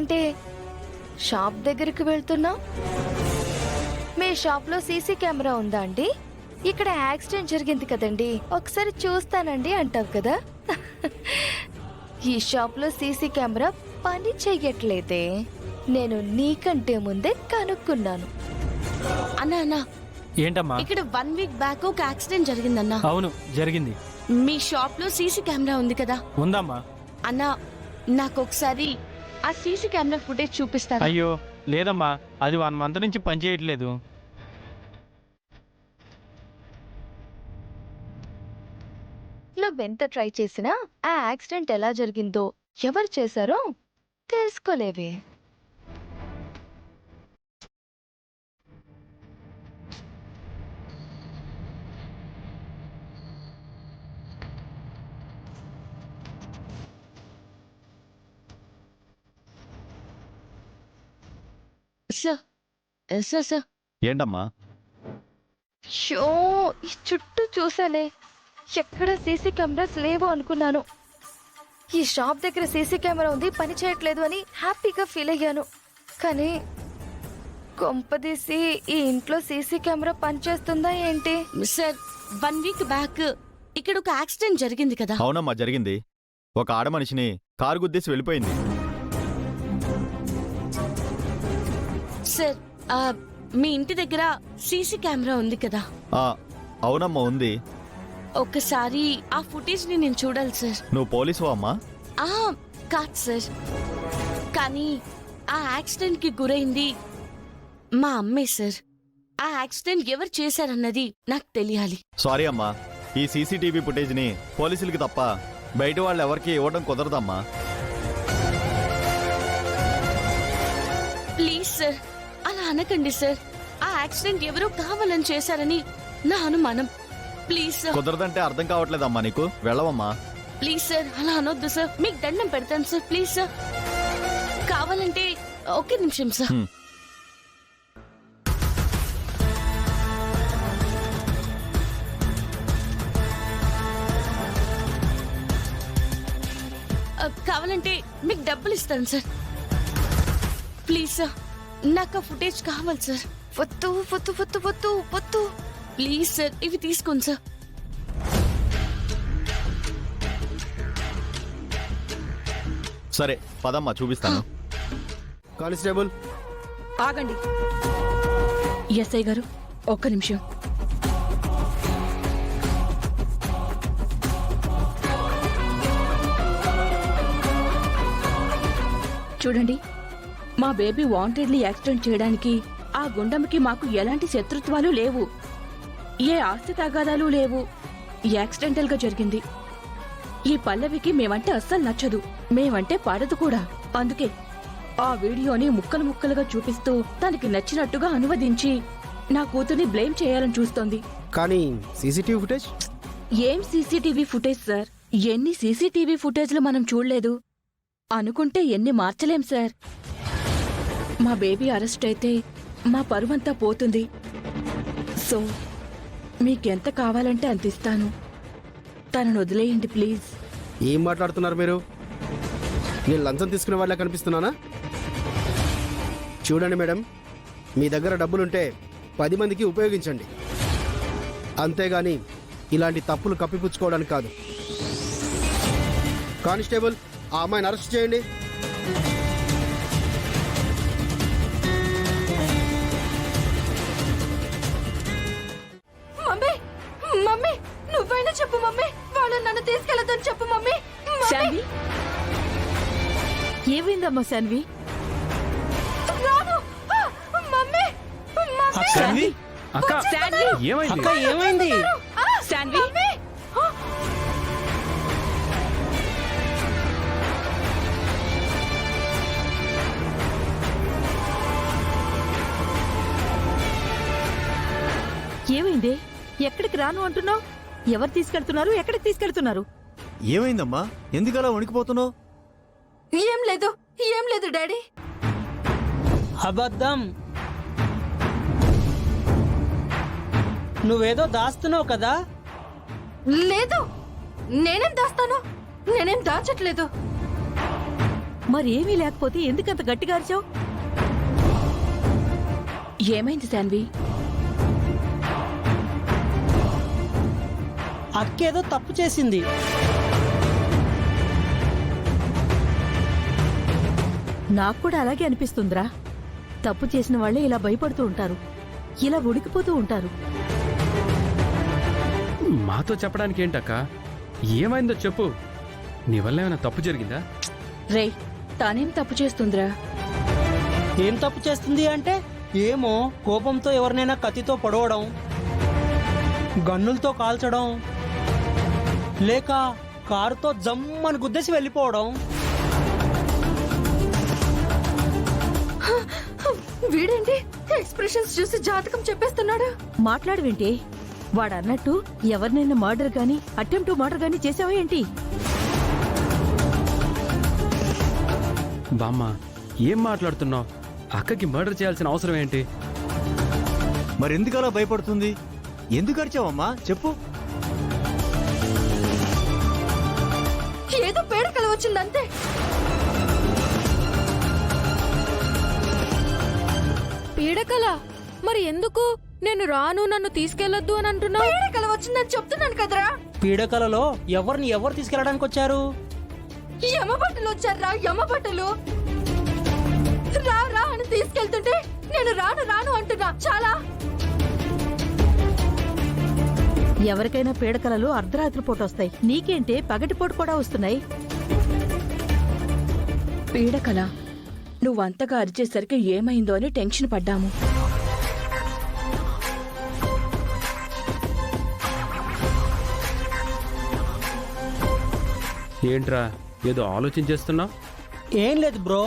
ఏంటి షాప్ దగ్గరికి వెళ్తున్నా? మీ షాప్ లో సీసీ కెమెరా ఉందా అండి? ఇక్కడ యాక్సిడెంట్ జరిగింది కదండి, ఒకసారి చూస్తానండి అంటావు కదా. ఈ షాప్ లో సీసీ కెమెరా పని చెయ్యట్లేదే. నేను నీకంటే ముందే కనుక్కున్నాను. అన్నా ఏంటమ్మా? ఇక్కడ 1 వీక్ బ్యాక్ ఒక యాక్సిడెంట్ జరిగిందన్నా. అవును, జరిగింది. మీ షాప్ లో సీసీ కెమెరా ఉంది కదా? ఉందమ్మా. అన్నా, నాకు ఒకసారి ఆ సీసీ కెమెరా ఫుటేజ్ చూపిస్తారా? అయ్యో లేదమ్మా, అది 1 మంత్ నుంచి పనిచేయట్లేదు. నువ్వెంత ట్రై చేసినా ఆ యాక్సిడెంట్ ఎలా జరిగిందో, ఎవరు చేశారో తెలుసుకోలేవే. సార్ ఏంటమ్మా? షో ఈ చుట్టూ చూసాలే, ఎక్కడ సీసీ కెమెరాస్ లేవు అనుకున్నాను. ఈ షాప్ దగ్గర సీసీ కెమెరా ఉంది, పని చేయట్లేదు అని హ్యాపీగా ఫీల్ అయ్యాను. కానీ కొంపదీసి ఈ ఇంట్లో సీసీ కెమెరా పనిచేస్తుందా ఏంటి? సార్, 1 వీక్ బ్యాక్ ఇక్కడ ఒక యాక్సిడెంట్ జరిగింది కదా? అవునమ్మా, జరిగింది. ఒక ఆడ మనిషిని కారు గుద్దేసి వెళ్ళిపోయింది. సార్, మీ ఇంటి దగ్గర సీసీ కెమెరా ఉంది కదా? అవునమ్మా, ఉంది. ఒక్కసారి ఆ ఫుటేజ్ ని నేను చూడాలి సార్. నువ్వు పోలీసువా అమ్మా? కాదు సార్, కానీ ఆ యాక్సిడెంట్ కి గురైంది మా అమ్మే సార్. ఆ యాక్సిడెంట్ ఎవరు చేశారన్నది నాకు తెలియాలి. సారీ అమ్మా, ఈ సీసీటీవీ ఫుటేజ్ని పోలీసులకి తప్ప బయట వాళ్ళు ఎవరికి ఇవ్వడం కుదరదమ్మా. ప్లీజ్ సార్, అలా అనకండి సార్. ఆ యాక్సిడెంట్ ఎవరో కావాలని చేశారని నా అనుమానం. Please sir. కుదరదంటే అర్థం కావట్లేదమ్మా నీకు? వెళ్ళవమ్మా. ప్లీజ్ సార్, అలా అనొద్దు సార్. మీకు దండం పెడతాను సార్. ప్లీజ్ సార్, కావాలంటే ఒక్క నిమిషం సార్. కావాలంటే మీకు డబ్బులు ఇస్తాను సార్. ప్లీజ్ సార్, నాకు ఆ ఫుటేజ్ కావాలి సార్. వద్దు వద్దు వద్దు వద్దు వద్దు, ప్లీజ్ సార్, ఇవి తీసుకోండి సార్. సరే పదమ్మా, చూపిస్తాను. కానిస్టేబుల్ ఆగండి. ఎస్ఐ గారు, ఒక్క నిమిషం. చూడండి, మా బేబీ వాంటెడ్లీ యాక్సిడెంట్ చేయడానికి ఆ గుండమ్మకి మాకు ఎలాంటి శత్రుత్వాలు లేవు, ఏ ఆస్తి తగాదాలు లేవు. యాక్సిడెంటల్ గా జరిగింది. ఈ పల్లవికి మేమంటే అస్సలు నచ్చదు, మేమంటే పడదు కూడా. అందుకే ఆ వీడియోని ముక్కలు ముక్కలుగా చూపిస్తూ తనకి నచ్చినట్టుగా అనువదించి నా కూతుర్ని బ్లేమ్ చేయాలని చూస్తోంది. కానీ సీసీటీవీ ఫుటేజ్? ఏం సీసీటీవీ ఫుటేజ్ సార్? ఎన్ని సీసీటీవీ ఫుటేజ్లు మనం చూడలేదు. అనుకుంటే ఎన్ని మార్చలేం సార్. మా బేబీ అరెస్ట్ అయితే మా పరువంతా పోతుంది. సో మీకెంత కావాలంటే అంత ఇస్తాను. తనను వదిలేయండి ప్లీజ్. ఏం మాట్లాడుతున్నారు మీరు? నేను లంచం తీసుకునే వాళ్ళ కనిపిస్తున్నానా? చూడండి మేడం, మీ దగ్గర డబ్బులుంటే 10 మందికి ఉపయోగించండి, అంతేగాని ఇలాంటి తప్పులు కప్పిపుచ్చుకోవడానికి కాదు. కానిస్టేబుల్, ఆ అమ్మాయిని అరెస్ట్ చేయండి. మమ్మీ మమ్మీ, నువ్వైనా చెప్పు మమ్మీ, వాళ్ళు నన్ను తీసుకెళ్ళదని చెప్పు మమ్మీ. శాన్వి, ఏమైందమ్మా శాన్వి? రాను. మమ్మీ శాన్వి, అక్క శాన్వి, ఏమైంది? అక్క ఏమైంది? శాన్వి, ఏమైంది? ఎక్కడికి రాను అంటున్నావు? ఎవరు తీసుకెళ్తున్నారు? ఎక్కడికి తీసుకెళ్తున్నారు? ఏమైందమ్మా? ఎందుకలా వణికిపోతున్నావు? ఏం లేదు, ఏం లేదు డాడీ. అబద్ధం. నువ్వేదో దాస్తున్నావు కదా? లేదు, నేనేం దాస్తాను? నేనేం దాచట్లేదు. మరేమీ లేకపోతే ఎందుకంత గట్టిగా అరిచావు? ఏమైంది శాన్వి? అక్కేదో తప్పు చేసింది. నాకు కూడా అలాగే అనిపిస్తుందిరా. తప్పు చేసిన వాళ్ళే ఇలా భయపడుతూ ఉంటారు, ఇలా ఉడికిపోతూ ఉంటారు. మాతో చెప్పడానికి ఏంటక్క? ఏమైందో చెప్పు. నీ వల్ల ఏమైనా తప్పు జరిగిందా? రేయ్, తానేం తప్పు చేస్తుందిరా? ఏం తప్పు చేస్తుంది అంటే ఏమో, కోపంతో ఎవరినైనా కత్తితో పొడవడం, గన్నులతో కాల్చడం, లేక కారుతో జమ్మని గుద్దేసి వెళ్ళిపోవడం. వీడేంటి ఎక్స్ప్రెషన్స్ చూసి జాతకం చెప్పేస్తున్నాడు? మాట్లాడవేంటి? వాడన్నట్టు ఎవరినైనా మర్డర్ గాని అటెంప్ట్ మర్డర్ గాని చేసావా ఏంటి? బామ్మ, ఏం మాట్లాడుతున్నావు? అక్కకి మర్డర్ చేయాల్సిన అవసరం ఏంటి? మరెందుకు అలా భయపడుతుంది? ఎందుకు అరిచావమ్మా చెప్పు. ఏదో పేడకల వచ్చిందంతే. పీడకల? మరి ఎందుకు నేను రాను, నన్ను తీసుకెళ్లొద్దు అని అంటున్నావు? పేడకల వచ్చిందని చెప్తున్నాను కదరా. పీడకలలో ఎవరిని ఎవరు తీసుకెళ్ళడానికి వచ్చారు? యమబట్టలు వచ్చారా, యమబట్టలు. రా రా అని తీసుకెళ్తుంటే నేను రాను రాను అంటున్నా. చాలా. ఎవరికైనా పీడకలలు అర్ధరాత్రి పూట వస్తాయి, నీకేంటే పగటిపూట కూడా వస్తున్నాయి. పీడకల, నువ్వంతగా అరిచేసరికి ఏమైందో అని టెన్షన్ పడ్డాము. ఏంట్రా ఏదో ఆలోచించేస్తున్నావు? ఏం లేదు బ్రో,